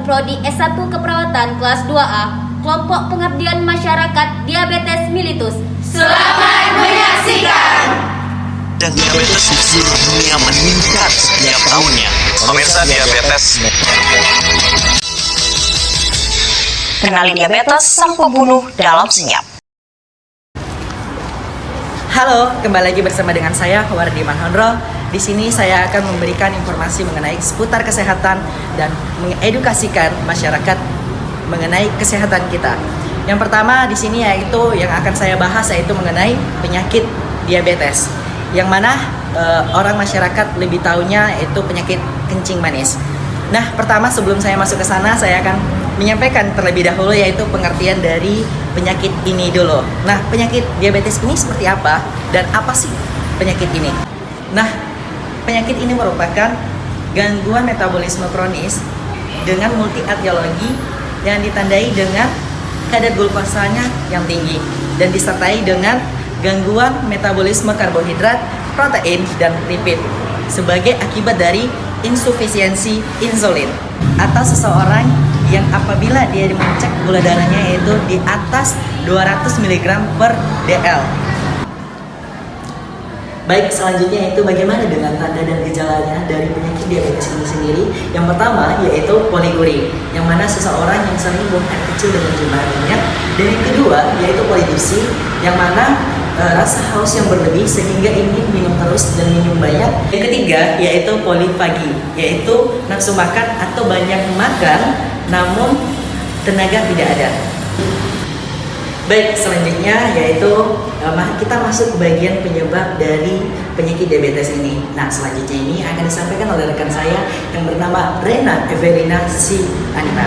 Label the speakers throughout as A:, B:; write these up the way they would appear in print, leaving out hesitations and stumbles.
A: Prodi S1 Keperawatan kelas 2A, Kelompok Pengabdian Masyarakat Diabetes Mellitus.
B: Selamat menyaksikan!
C: Dan diabetes di seluruh dunia meningkat setiap tahunnya.
D: Pemirsa diabetes.
B: Kenali diabetes, sang pembunuh dalam senyap.
E: Halo, kembali lagi bersama dengan saya Wardi Manhondro. Di sini saya akan memberikan informasi mengenai seputar kesehatan dan mengedukasikan masyarakat mengenai kesehatan kita. Yang pertama di sini yaitu yang akan saya bahas yaitu mengenai penyakit diabetes. Yang mana orang masyarakat lebih tahunya yaitu penyakit kencing manis. Nah, pertama sebelum saya masuk ke sana saya akan menyampaikan terlebih dahulu yaitu pengertian dari penyakit ini dulu. Nah, penyakit diabetes ini seperti apa dan apa sih penyakit ini? Nah, penyakit ini merupakan gangguan metabolisme kronis dengan multi etiologi yang ditandai dengan kadar glukosanya yang tinggi dan disertai dengan gangguan metabolisme karbohidrat, protein, dan lipid sebagai akibat dari insufisiensi insulin atau seseorang yang apabila dia mengecek gula darahnya yaitu di atas 200 mg per dl. Baik, selanjutnya itu bagaimana dengan tanda dan gejalanya dari penyakit diabetes ini sendiri. Yang pertama yaitu poliguri, yang mana seseorang yang sering buang air kecil dengan jumlah banyak. Dan yang kedua yaitu polidusi, yang mana rasa haus yang berlebih sehingga ingin minum terus dan minum banyak. Yang ketiga yaitu polifagi, yaitu nafsu makan atau banyak makan namun tenaga tidak ada. Baik, selanjutnya yaitu kita masuk ke bagian penyebab dari penyakit diabetes ini. Nah, selanjutnya ini akan disampaikan oleh rekan saya yang bernama Rena Evelina Sianipar.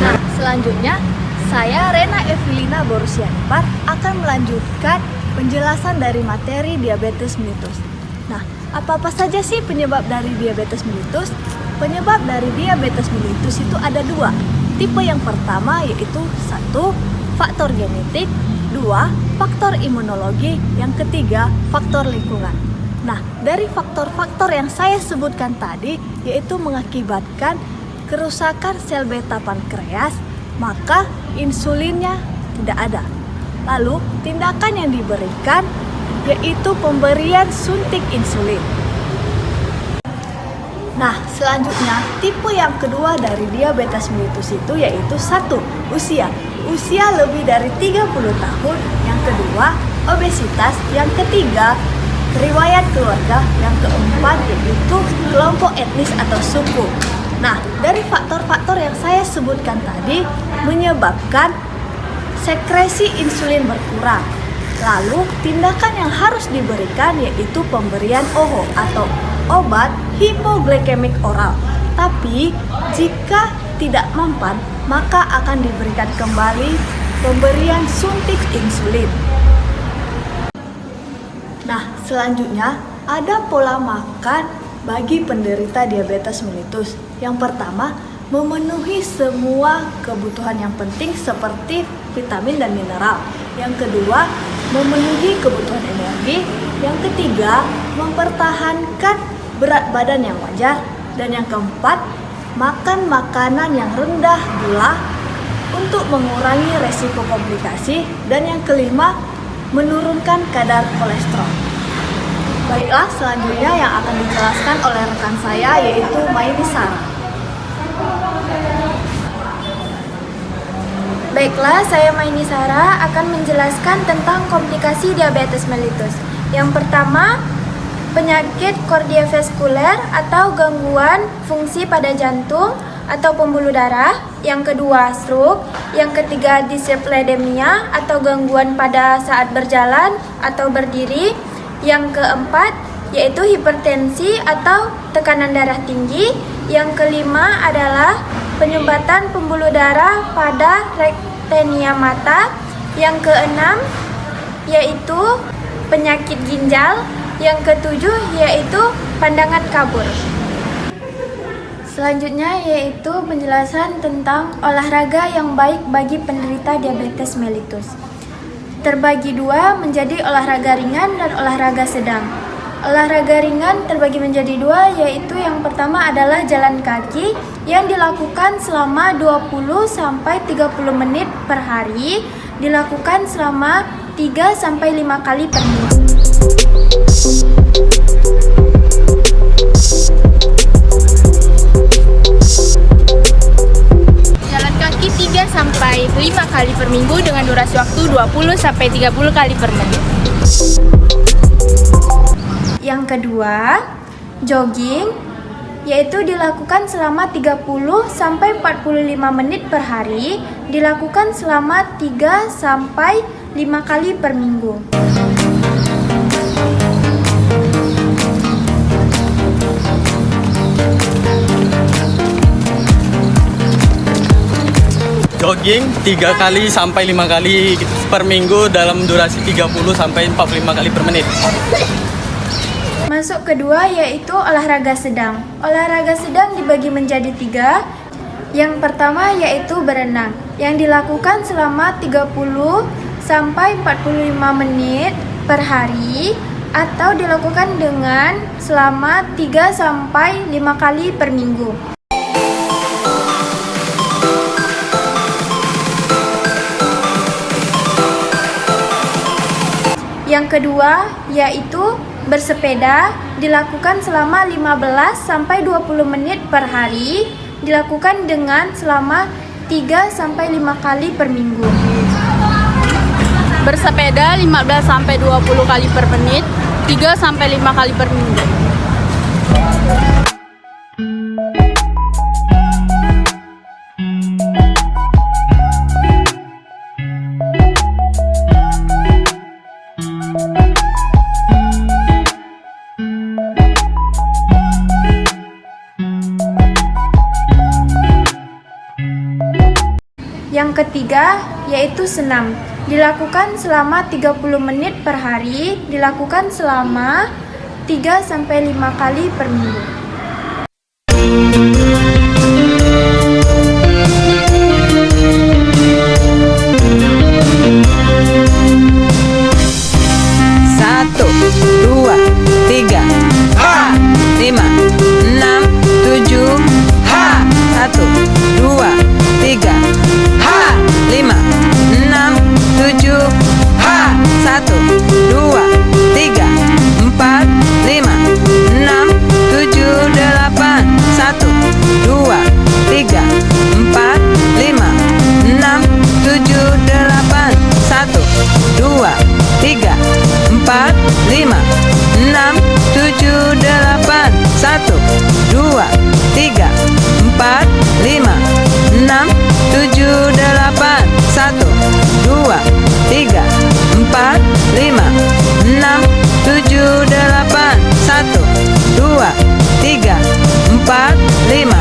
F: Nah, selanjutnya saya Rena Evelina Borusianipar akan melanjutkan penjelasan dari materi diabetes mellitus. Nah, apa-apa saja sih penyebab dari diabetes mellitus? Penyebab dari diabetes mellitus itu ada dua. Tipe yang pertama yaitu 1. Faktor genetik, 2. Faktor imunologi, yang ketiga faktor lingkungan. Nah, dari faktor-faktor yang saya sebutkan tadi yaitu mengakibatkan kerusakan sel beta pankreas, maka insulinnya tidak ada. Lalu, tindakan yang diberikan yaitu pemberian suntik insulin. Nah, selanjutnya tipe yang kedua dari diabetes mellitus itu yaitu 1. Usia lebih dari 30 tahun. Yang kedua, obesitas. Yang ketiga, riwayat keluarga. Yang keempat yaitu kelompok etnis atau suku. Nah, dari faktor-faktor yang saya sebutkan tadi menyebabkan sekresi insulin berkurang. Lalu, tindakan yang harus diberikan yaitu pemberian OHO atau obat hipoglikemik oral. Tapi, jika tidak mempan, maka akan diberikan kembali pemberian suntik insulin. Nah, selanjutnya ada pola makan bagi penderita diabetes mellitus. Yang pertama, memenuhi semua kebutuhan yang penting seperti vitamin dan mineral. Yang kedua, memenuhi kebutuhan energi. Yang ketiga, mempertahankan berat badan yang wajar. Dan yang keempat, makan makanan yang rendah gula untuk mengurangi resiko komplikasi. Dan yang kelima, menurunkan kadar kolesterol. Baiklah, selanjutnya yang akan dijelaskan oleh rekan saya yaitu Maini Sarah.
G: Baiklah, saya Maini Sarah akan menjelaskan tentang komplikasi diabetes mellitus. Yang pertama, penyakit kardiovaskuler atau gangguan fungsi pada jantung atau pembuluh darah. Yang kedua, stroke. Yang ketiga, dyslipidemia atau gangguan pada saat berjalan atau berdiri. Yang keempat, yaitu hipertensi atau tekanan darah tinggi. Yang kelima adalah penyumbatan pembuluh darah pada retenia mata. Yang keenam, yaitu penyakit ginjal. Yang ketujuh yaitu pandangan kabur. Selanjutnya yaitu penjelasan tentang olahraga yang baik bagi penderita diabetes mellitus. Terbagi dua menjadi olahraga ringan dan olahraga sedang. Olahraga ringan terbagi menjadi dua, yaitu yang pertama adalah jalan kaki yang dilakukan selama 20-30 menit per hari, dilakukan selama 3-5 kali per minggu.
D: Jalan kaki 3-5 kali per minggu dengan durasi waktu 20-30 kali per menit.
G: Yang kedua, jogging, yaitu dilakukan selama 30-45 menit per hari, dilakukan selama 3-5 kali per minggu.
H: Jogging 3 kali sampai 5 kali per minggu dalam durasi 30 sampai 45 kali per menit.
G: Masuk kedua yaitu olahraga sedang. Olahraga sedang dibagi menjadi 3. Yang pertama yaitu berenang, yang dilakukan selama 30 sampai 45 menit per hari atau dilakukan dengan selama 3 sampai 5 kali per minggu. Yang kedua yaitu bersepeda, dilakukan selama 15 sampai 20 menit per hari, dilakukan dengan selama 3 sampai 5 kali per minggu.
D: Bersepeda 15 sampai 20 kali per menit, 3 sampai 5 kali per minggu.
G: Yang ketiga yaitu senam, dilakukan selama 30 menit per hari, dilakukan selama 3 sampai 5 kali per minggu.
E: Satu, dua, tiga, ha, 5, 6, 7, ha, 1, 2, 3, ha, 5, 6, 7, ha, 1, 2, 3, 4, 5, 6, 7, 8, 1, 2, 3, 4, 5, 6, 7, 8, 1, 2, 3, 4, 5, 6, 7, 8, 1, 2, 3, 4, 5, 6, 7, 8, 1, 2, 3, 4, 5, 6, 7, 8, 1, 2, 3, 4, 5,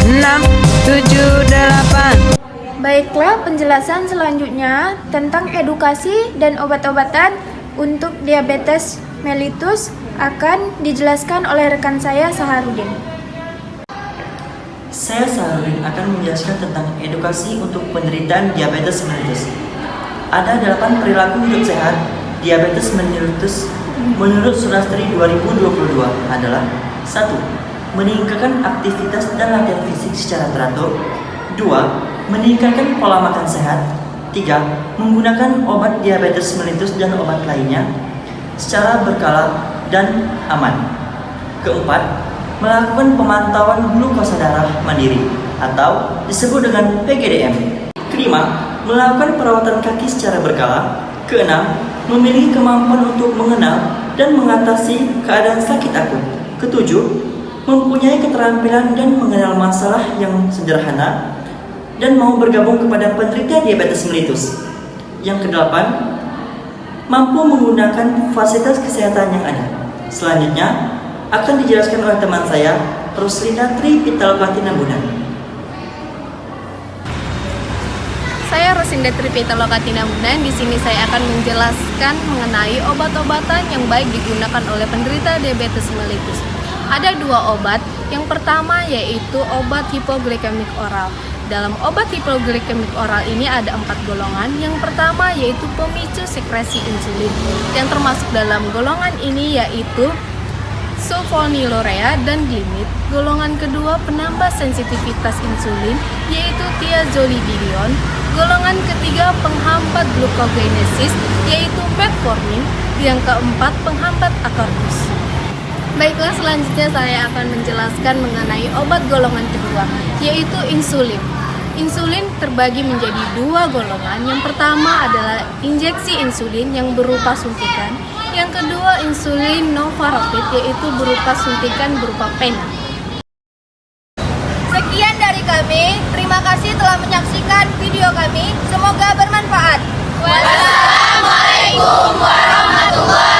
E: 6, 7, 8.
G: Baiklah penjelasan selanjutnya tentang edukasi dan obat-obatan untuk diabetes mellitus akan dijelaskan oleh rekan saya Saharudin.
E: Saya Saharudin akan menjelaskan tentang edukasi untuk penderitaan diabetes mellitus. Ada 8 perilaku hidup sehat diabetes mellitus menurut Surastri 2022 adalah 1. Meningkatkan aktivitas dan latihan fisik secara teratur. 2. Meningkatkan pola makan sehat. 3. Menggunakan obat diabetes mellitus dan obat lainnya secara berkala dan aman. Keempat, melakukan pemantauan glukosa darah mandiri atau disebut dengan PGDM. Kelima, melakukan perawatan kaki secara berkala. Keenam, memiliki kemampuan untuk mengenal dan mengatasi keadaan sakit akut. Ketujuh, mempunyai keterampilan dan mengenal masalah yang sederhana dan mau bergabung kepada penderita diabetes mellitus. Yang kedelapan, mampu menggunakan fasilitas kesehatan yang ada. Selanjutnya akan dijelaskan oleh teman saya, Roslina Tri Pitalokatina Bunan.
D: Saya Rosinda Tripitalokatina Bunan. Di sini saya akan menjelaskan mengenai obat-obatan yang baik digunakan oleh penderita diabetes mellitus. Ada 2 obat. Yang pertama yaitu obat hipoglikemik oral. Dalam obat hipoglikemik oral ini ada 4 golongan. Yang pertama yaitu pemicu sekresi insulin. Yang termasuk dalam golongan ini yaitu sulfonylurea dan glimit. Golongan kedua penambah sensitivitas insulin yaitu thiazolidinion. Golongan ketiga penghambat glucogenesis yaitu metformin. Yang keempat penghambat akarbus. Baiklah, selanjutnya saya akan menjelaskan mengenai obat golongan kedua yaitu insulin. Insulin terbagi menjadi dua golongan. Yang pertama adalah injeksi insulin yang berupa suntikan. Yang kedua insulin novarapid yaitu berupa suntikan berupa pena.
F: Sekian dari kami. Terima kasih telah menyaksikan video kami. Semoga bermanfaat.
A: Wassalamualaikum warahmatullahi